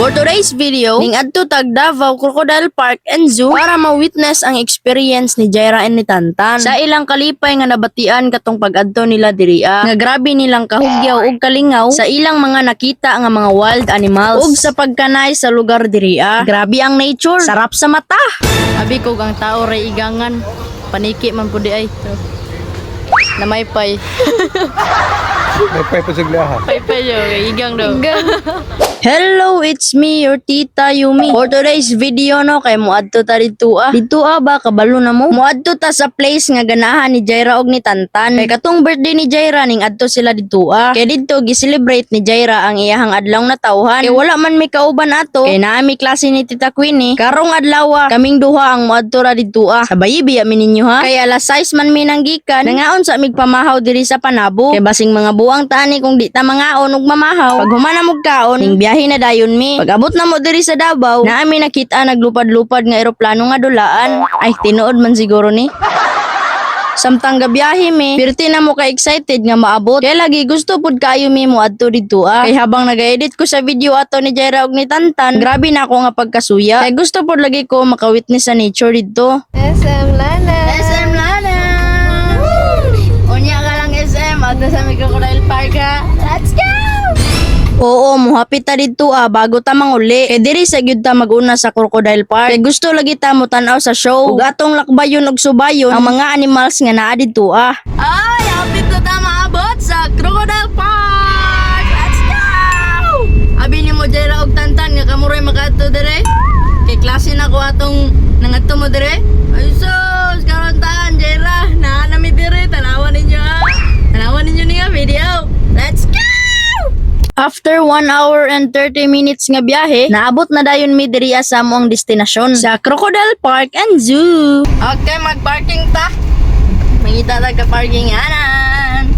For today's video, ning adto tag Davao Crocodile Park and Zoo para ma-witness ang experience ni Jaira and ni Tantan sa ilang kalipay nga nabatian katong pag-adto nila diriya. Nga grabe nilang kahugyaw ug kalingaw sa ilang mga nakita nga mga wild animals ug sa pagkanay sa lugar diriya. Grabe ang nature, sarap sa mata. Abi ko gang tao ray igangan, paniki man pud di ay. Namaypay. May pasaglaha. Paypay yo, igang daw. Hello, it's me, your tita Yumi. For today's video no, kay muadto ta dito ba kabalo na mo? Muadto ta sa place nga ganahan ni Jaira og ni Tantan. Kay katong birthday ni Jaira ning adto sila dito Kay dito gi-celebrate ni Jaira ang iyahang adlaw na tawhan. Kay wala man may kauban ato. Kay naami klase ni Tita Queenie. Karong adlaw kaming duha ang muadto ra dito Sabay biya mi ninyo ha. Kay alas 6 man mi nanggikan. Nangaon sa migpamahaw diri sa Panabo. Kay basing mga buwang tani kung di ta mangaon og mamahaw. Pag humana mo kaon, ning biyahe na dayon mi. Pag abot na mo diri sa Davao, naami nakita naglupad-lupad nga eroplano nga dulaan. Ay tinuod man siguro ni. Samtang gabiyahe mi, pirti na mo ka excited nga maabot. Kaya lagi gusto pud kayo mi mo adto dito Kay habang nag-edit ko sa video ato ni Jaira og ni Tantan, grabe na ako nga pagkasuya. Kay gusto pud lagi ko makawitness sa nature dito. SM Lana. SM Lana! Unya ka lang SM, adto sa Crocodile Park Let's go! Oo, muhapit ta dito bago ta manguli. Kay diri sa gyud ta maguna sa Crocodile Park. Kay gusto lagi ta mo tan-aw sa show. Ug atong lakbayon ug subayon ang mga animals nga naa dito Ay, hapit na ta maabot sa Crocodile Park. Let's go! Abi ni mo Jaira og Tantan nga kamuray makaadto dire. Kay klase na ko atong nangadto mo dire. Ay sus, karon taan Jaira. Naa na mi dire, tanawan ninyo Tanawan ninyo ni video. Let's go! After 1 hour and 30 minutes nga biyahe, naabot na dayon mi diri sa among destinasyon sa Crocodile Park and Zoo. Okay, mag-parking ta. Mangita ta ka parking anan.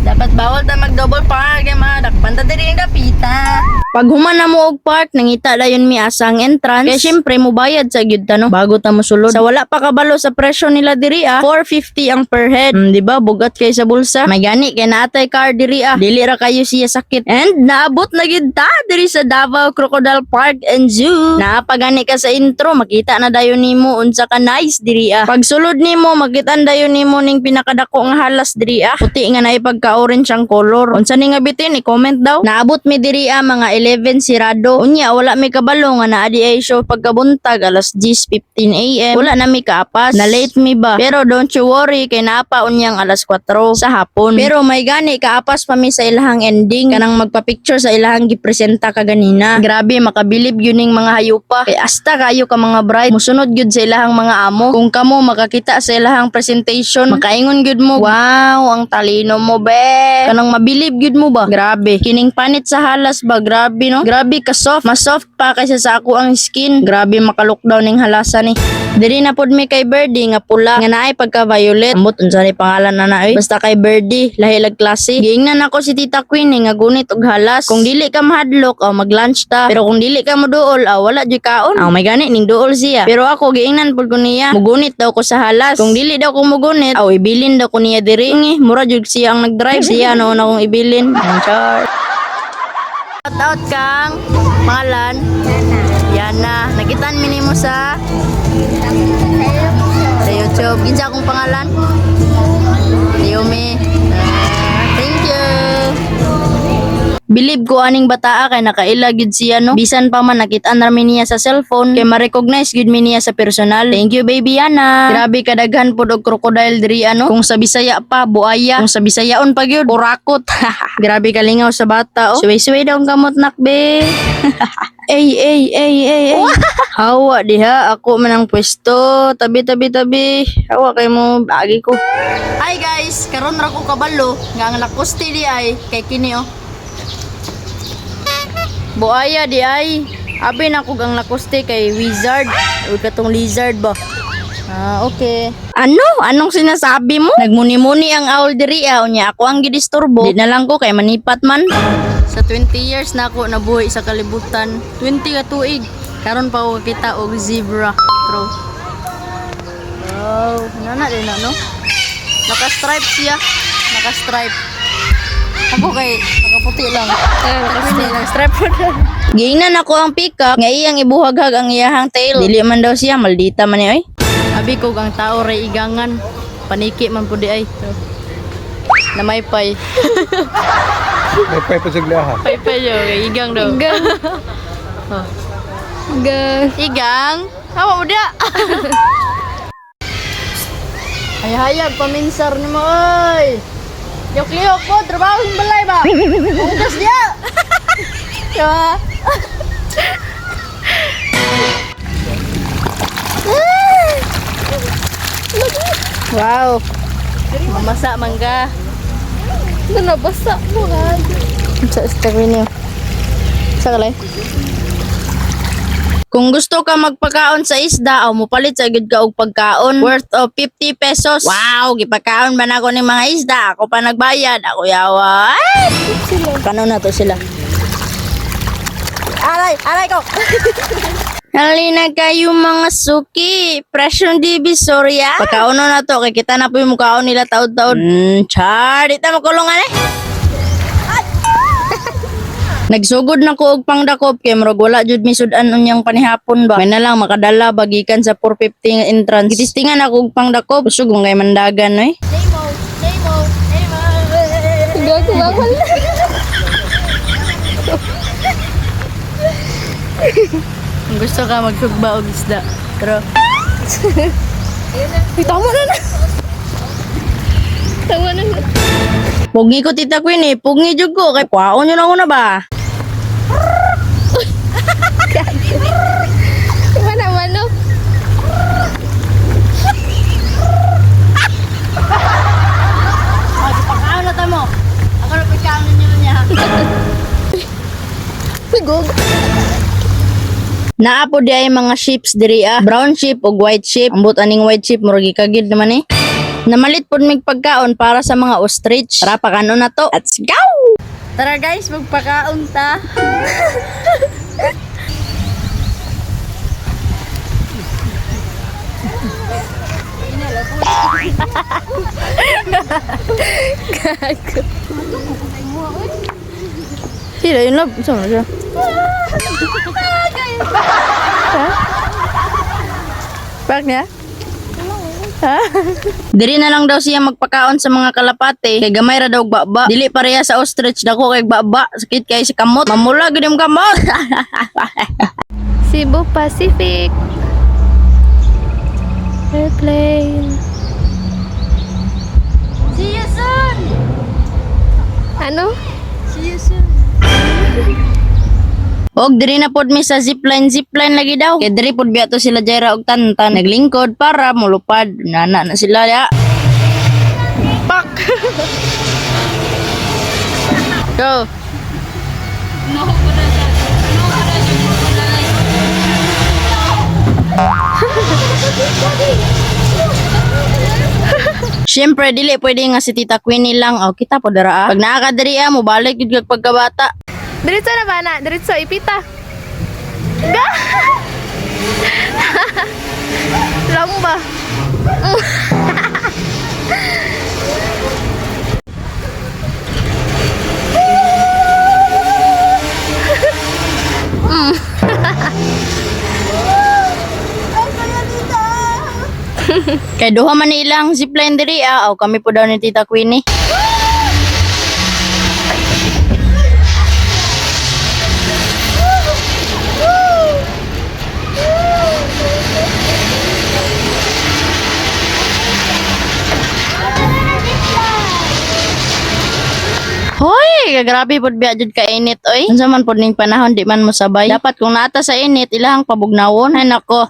Dapat bawal ta mag-double park dakpan ta diri ang dapita. Pag human na mo og park, nangita dayon mi asang entrance. Kaya syempre mo bayad sa gyud ta no bago ta mosulod. Sa wala pa kabalo sa presyo nila diri 450 ang per head. Di ba bugat kay sa bulsa? May gani kay naatay car diri Dili ra kayo siya sakit. And naabot na gyud ta diri sa Davao Crocodile Park and Zoo. Naapagani ka sa intro, makita na dayon nimo unsa ka nice diri Pag sulod nimo, makita dayon nimo ning pinakadako nga halas diri Puti nga naay pagka-orange ang color. Unsa ni nga bitin i-comment daw. Naabot mi diri mga 11 sirado. Unya wala mi kabalo nga naa di ay show pagkabuntag alas 10:15 AM. Wala na mi kaapas. Na late mi ba. Pero don't you worry kay naapa unyang alas 4 sa hapon. Pero may gani kaapas pa mi sa ilahang ending kanang magpa-picture sa ilahang gipresenta kaganina. Grabe makabilib yun ning mga hayupa. Kay asta kayo ka mga bride. Musunod gyud sa ilahang mga amo. Kung kamo makakita sa ilahang presentation, makaingon gyud mo, wow, ang talino mo be. Kanang mabilib gyud mo ba? Grabe. Kining panit sa halas ba? Grabe no? Grabe ka soft. Mas soft pa kaysa sa ako ang skin. Grabe maka-lockdown ning halasan Diri na pod mi kay Birdie nga pula nga naay pagka-violet. Ambot unsa ni pangalan na Basta kay Birdie, lahi lag klase. Giingnan ako si Tita Queenie nga gunit og halas. Kung dili ka mahadlok mag-lunch ta. Pero kung dili ka mo duol wala jud kaon. May gani ning duol siya. Pero ako giingnan pod ko niya. Mugunit daw ko sa halas. Kung dili daw ko mugunit, ibilin daw ko niya diri mura jud siya ang nag-drive. Siya no na kong ibilin. Char. Shout out kang pangalan Yana. Nakitaan mi nimo sa YouTube. Ginsa akong pangalan? Yumi. Thank you. Bilib ko aning bataa kay nakaila gyud siya no. Bisan pa man nakita-an ra mi niya sa cellphone kay ma-recognize gyud mi niya sa personal. Thank you baby Yana. Grabe kadaghan pod og crocodile diri Kung sa Bisaya pa buaya, kung sa Bisayaon pa gyud urakot. Grabe kalingaw sa bata Suway-suway daw ang kamot nakbe. Ay. Hawa diha ako man ang pwesto. Tabi. Hawa kay mo agi ko. Hi guys, karon ra ko kabalo nga ang lakoste di ay kay kini Buaya di ay. Abi na ko ang lakoste kay wizard. O katong lizard ba? Okay. Anong sinasabi mo? Nagmuni-muni ang owl diri unya ako ang gidisturbo. Di na lang ko kay manipat man. Sa 20 years na ako nabuhi sa kalibutan. 20 ka tuig. Karon pa ko kita og zebra. True. Wow, nana din no? Naka-stripe siya. Naka-stripe. Ako kay nakaputi lang. Naka-stripe. Giingnan ako ang pick-up, nga iyang ibuhaghag ang iyahang tail. Dili man daw siya, maldita man niya, oy. Abi ko ang tao ray igangan. Paniki man po di ay. Namaypay. May pay pa sigla ha. Paypay yo, kay igang daw. Igang. Oh. Igang. Igang? Hawa mo dia. Ay hayag paminsar ni mo oy. Yok-yok po, trabaho yung balay ba? Ugas dia. Diba? Wow. Mamasa mangga. Ito nabasa mo ha. Sa Instagram niyo. Sa kalay. Kung gusto ka magpakaon sa isda o mupalit sa gid ka og pagkaon worth of 50 pesos. Wow, gipakaon ba nako ni mga isda? Ako pa nagbayad. Ako yawa. Ay! Kano na to sila? Aray ko. Halina kayo mga suki. Presyong Divisoria. Pagkaono na to. Kay kita na po yung mukhaon nila taod-taod. Char. Di ta makulungan eh. Nagsugod na ko og pangdakop kay murag wala jud mi sudan unyang panihapon ba. May na lang makadala bagikan sa 450 entrance. Gitistingan ako og pangdakop. Usog ngay mandagan oy. Gago bakal. Kung gusto ka magsugba og isda. Pero Tama na na. Tama na na. pugi ko tita Queen eh. Pugi jud ko kay kwaon yun ako na ba. Mana manok. Pagkaon na ta mo. Ako na pagkaon niyo niya. Sigog. Naapo di ay mga sheeps diri ah. Brown sheep o white sheep. Ambot aning white sheep murag ikagid naman eh. Namalit pod mig pagkaon para sa mga ostrich. Tara pakano na to. Let's go. Tara guys, magpakaon ta. Gago. Sila yun love. Saan na siya? Ha? Park niya? Ha? Diri na lang daw siya magpakaon sa mga kalapate. Kay gamay ra daw og baba. Dili pareha sa ostrich dako kay baba. Sakit kay si kamot. Mamula gid yung kamot. Cebu Pacific. Airplane. See you soon. Ano? See you soon. Og diri na pod mi sa zipline lagi daw. Kay diri pod biya to sila Jaira og Tantan naglingkod para mulupad. Nana na sila ya. Pak. Go. Siyempre, dili pwede nga si Tita Queenie lang. O, kita po dara. Pag nakakadiri mo balik yung pagkabata. Diretso na ba na? Diretso, ipita. Ga! Lamba. Kay duha man ilang zipline diri o kami po daw ni Tita Queenie. Hoy, grabe pod biya jud ka init oy. Unsa man pod ning panahon di man mo sabay. Dapat kung naata sa init ilahang pabugnawon. Ay nako.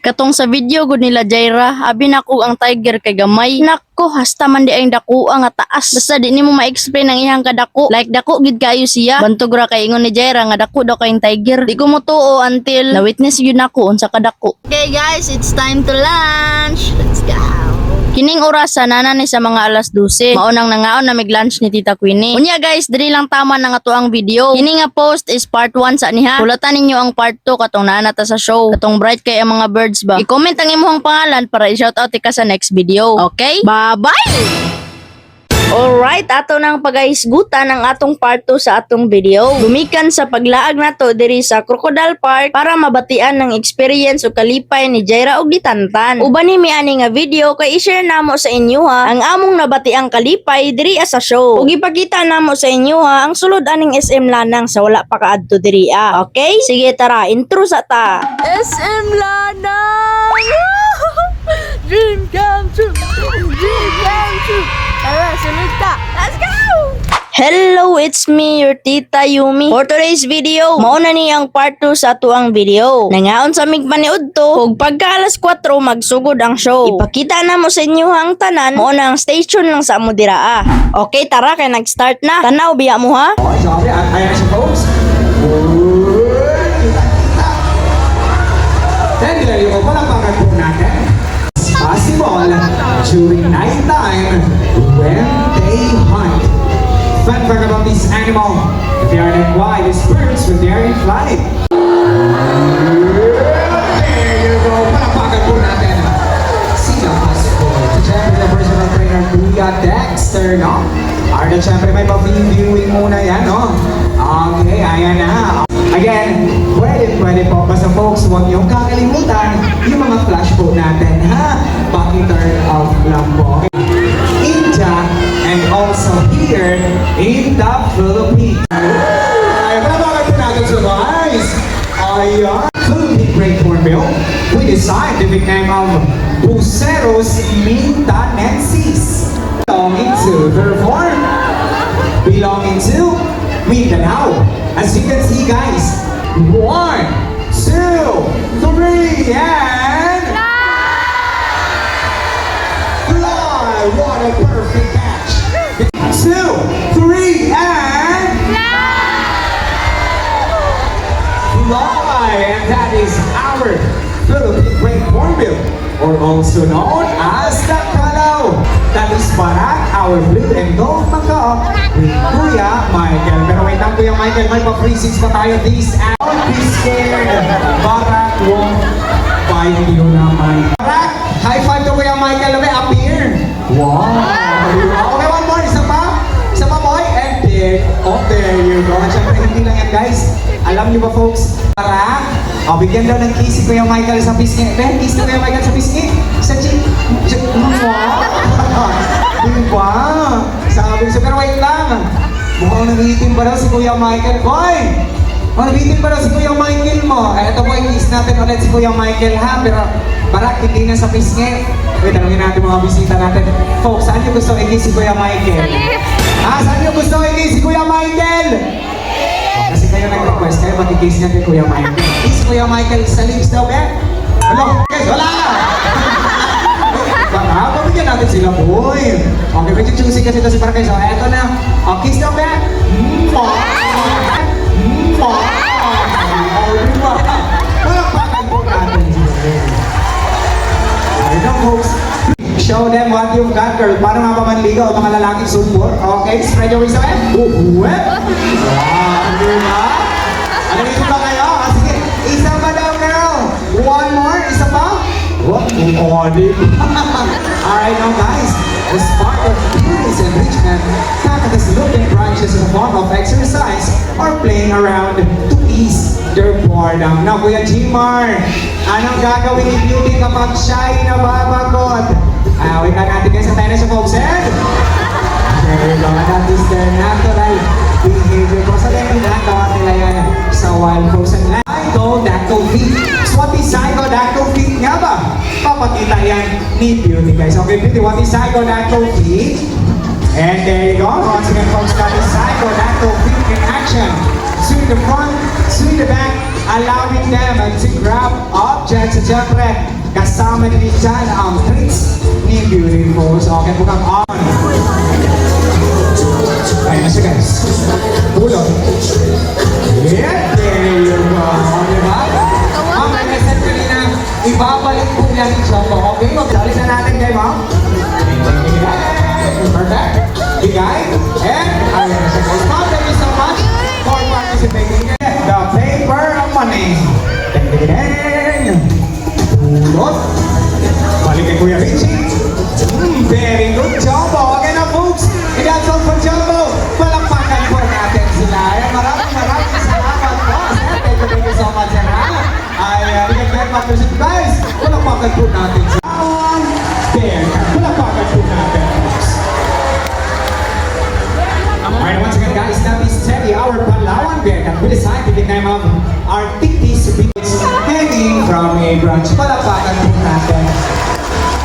Katong sa video gud nila Jaira, abi nako ang tiger kay gamay. Nako, hasta man di ay dakuha nga taas. Basta di nimo ma-explain ang iyang kadako. Like dako gid kayo siya. Bantog ra kay ingon ni Jaira nga dako daw kayong tiger. Di ko motuo until na witness yun ako unsa kadako. Okay guys, it's time to lunch. Let's go. Kining orasan nana ni sa mga alas 12. Maunang nangaon na mig-lunch ni Tita Queenie. Unya guys, diri lang tama na nga to ang video. Kini nga post is part 1 sa niha. Sulatan ninyo ang part 2 katong naa ta sa show. Katong bright kay ang mga birds ba. I-comment ang imong pangalan para i-shoutout ka sa next video. Okay? Bye-bye! Alright, ato nang pagahisgutan ang atong part 2 sa atong video. Gumikan sa paglaag nato diri sa Crocodile Park para mabatian ng experience o kalipay ni Jaira og Ditantan. Uban ni ani nga video kay i-share namo sa inyo ha ang among nabatiang kalipay diri sa show. Ug ipakita namo sa inyo ha ang sulod aning SM Lanang sa wala pa kaadto diri Okay? Sige tara, intro sa ta. SM Lanang! Dream come true! Dream come true! Tara, sunod ka! Let's go! Hello, it's me, your Tita Yumi. For today's video, mauna ni ang part 2 sa tuang video. Nangaon sa migpaniud to, ug pagka alas 4 magsugod ang show. Ipakita na mo sa inyo ang tanan, mauna ang station lang sa amo dira Okay, tara kay nag-start na. Tanaw biya mo ha? Okay, sabi, ayan na siya folks. Then, nilalyo ko pala para po natin. Possible during night time when they hunt. Fun fact about this animal, they are like wild as birds when they are in flight. There you go, palapakan po natin. Sila possible. Siyempre, the personal trainer, Kuya Dexter, no? Arda, siyempre may pa-viewing muna yan, no? Okay, ayan na. Again, pwede po. Basta folks, huwag niyong kakalimutan yung mga flash po natin, ha? Paki-turn off lang po. India and also here in the Philippines. Ay, palabakan po natin sa guys. Ayan. Philippine Great Hornbill with the scientific name of Buceros mindanensis. Belonging to their form. Belonging to Mindanao. As you can see guys, 1, 2, 3, and fly! What a perfect catch! 2, 3, and fly! And that is our Philippine Great Hornbill, or also known as the Kalaw. That is Barak, our blue and gold macaw with Kuya Michael. Pero wait lang Kuya Michael, may pa-free seats pa tayo this and don't be scared. Barak won't bite you naman. Barak, high five to Kuya Michael. May appear. Wow. Okay, one more. Isa pa. Isa pa boy. And there. Oh, there you go. At syempre, hindi lang yan guys. Alam niyo ba folks? Barak, bigyan daw ng kiss si Kuya Michael sa pisngi. Ben, kiss ni Kuya Michael sa pisngi. Sa cheek. Diba? Sabi ko, pero wait lang. Mukhang nabitin pa daw si Kuya Michael. Boy! Nabitin pa daw si Kuya Michael mo. Eto po, i-kiss natin ulit si Kuya Michael ha. Pero Barak, hindi na sa pisngi. Wait, tanongin natin mga bisita natin. Folks, saan niyo gusto i-kiss si Kuya Michael? Saan niyo gusto i-kiss si Kuya Michael? Kasi kayo nag-request, kayo mati-kiss niya kay Kuya Michael. Kiss Kuya Michael sa lips daw, eh? Hello? Guys, wala na! Baka, pabigyan natin sila, boy. Okay, medyo choosy kasi ito si Parkay. So, eto na. Kiss daw, be? Diba? Palakpakan po natin sila. Ayun, folks. Show them what you've got, girl. Paano nga ba manligaw ang mga lalaking sulpur? Okay, spread your wings away. Wow, diba? Alam niyo ba kayo? Sige, isa pa daw, girl. One more, isa pa? What? Alright now guys, as part of beauty's enrichment, cactus looking branches in the form of exercise or playing around to ease their boredom. Now Kuya Jimar, anong gagawin ni Beauty kapag shy na babagot? Wait lang natin guys, tayo na sa folks head. There you go, that is their natural behavior. Kung sa level na, gawa nila yan sa wild frozen land. Psychodactyl feet. So what is psychodactyl feet nga ba? Papakita yan ni Beauty guys. Okay Beauty, what is psychodactyl feet? And there you go. Once again folks, that is psychodactyl feet in action. Swing the front, swing the back, allowing them to grab objects. At syempre, kasama din dyan ang tricks ni Beauty folks. Okay, bukang on. Ayan na siya guys. Pulot. Yeah, there you go. Diba? Ang lesson kanina, ibabalik po yan siya po. Okay, magsalit na natin kayo, ma'am. Perfect. Bigay. And, ayan na siya guys. Ma'am, thank you so much for participating. The paper of money. Ding-ding-ding. Pulot. Balik kay Kuya Richie. Very good job. Okay na folks. helicopters. And guys, palapakan po natin sa Palawan Bearcat. Palapakan po natin. Alright, once again guys, that is Teddy, our Palawan Bearcat, with the scientific name of Arctictis beach, hanging from a branch. Palapakan po natin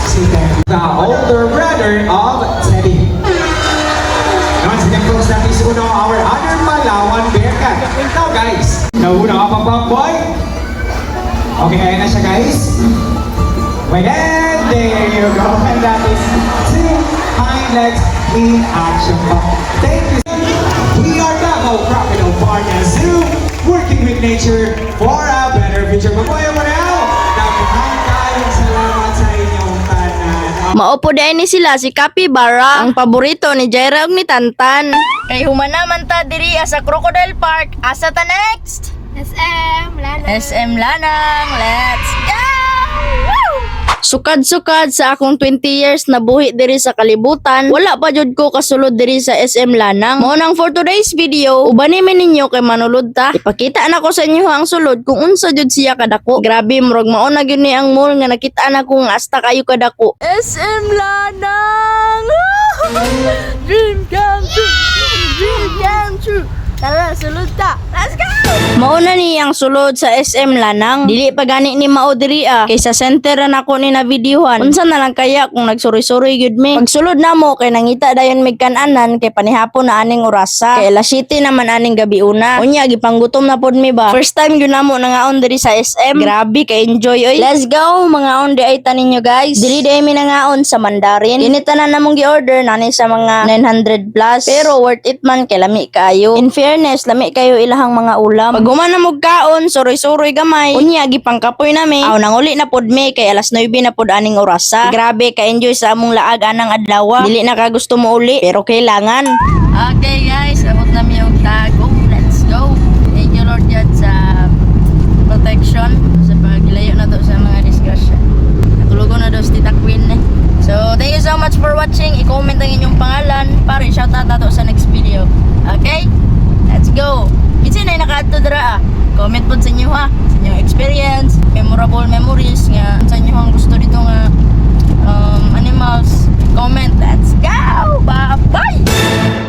si Teddy, the older brother of Teddy. Once again folks, that is Uno, our other Palawan Bearcat. Now guys, nauna ka pa ba, boy? Okay, ayan na siya guys. Wait, and there you go. And that is two hind legs in action. Thank you. We are Davao Crocodile Park and Zoo, working with nature for a better future. Mabuhay mo na! Daghang salamat sa inyong tanan. Maupo dahil ni sila si Capybara, ang paborito ni Jaira ug ni Tantan. Kay humanaman ta diri sa Crocodile Park. Asa ta next? SM, Lanang. SM Lanang. Let's go! Woo! Sukad-sukad sa akong 20 years na buhi diri sa kalibutan, wala pa jud ko kasulod diri sa SM Lanang. Mao nang for today's video, ubani man ninyo kay manulod ta. Ipakita na ko sa inyo ang sulod kung unsa jud siya kadako. Grabe, murag mao na gyud ni ang mall nga nakita na kung asta kayo kadako. SM Lanang! Dream come true! Dream come true! Tara, sulod ta! Let's go! Mauna ni ang sulod sa SM Lanang. Dili pa gani ni mao diri kay sa center na nako ni na videohan. Unsa na lang kaya kung nagsuri-suri gyud mi. Pagsulod na mo kay nangita dayon mig kan-anan kay panihapon na aning orasa. Kay alas 7 naman aning gabi una. Unya gipanggutom na pod mi ba. First time gyud namo nangaon diri sa SM. Grabe kay enjoy oy. Let's go mga on di ay tanin nyo guys. Dili day mi nangaon sa Mandarin. Dinitanan namong gi-order nani sa mga 900 plus. Pero worth it man kay lami kayo. In fairness, lami kayo ilahang mga ulam. Pag human na mog kaon, suroy-suroy gamay. Unya gipangkapoy nami. Aw nanguli na pod mi kay alas 9 na pod aning orasa. Grabe ka enjoy sa among laag anang adlaw. Dili na ka gusto mo uli pero kailangan. Okay guys, abot na mi og tago. Let's go. Thank you Lord God sa protection sa paglayo na to sa mga discussion. Natulugo na daw si Tita Queen eh. So, thank you so much for watching. I-comment ang inyong pangalan para i-shoutout nato sa next video. Okay? Let's go! Kasi na naka-add dira comment po sa inyo sa inyong experience, memorable memories nga sa inyo ang gusto dito nga animals. Comment. Let's go! Bye-bye!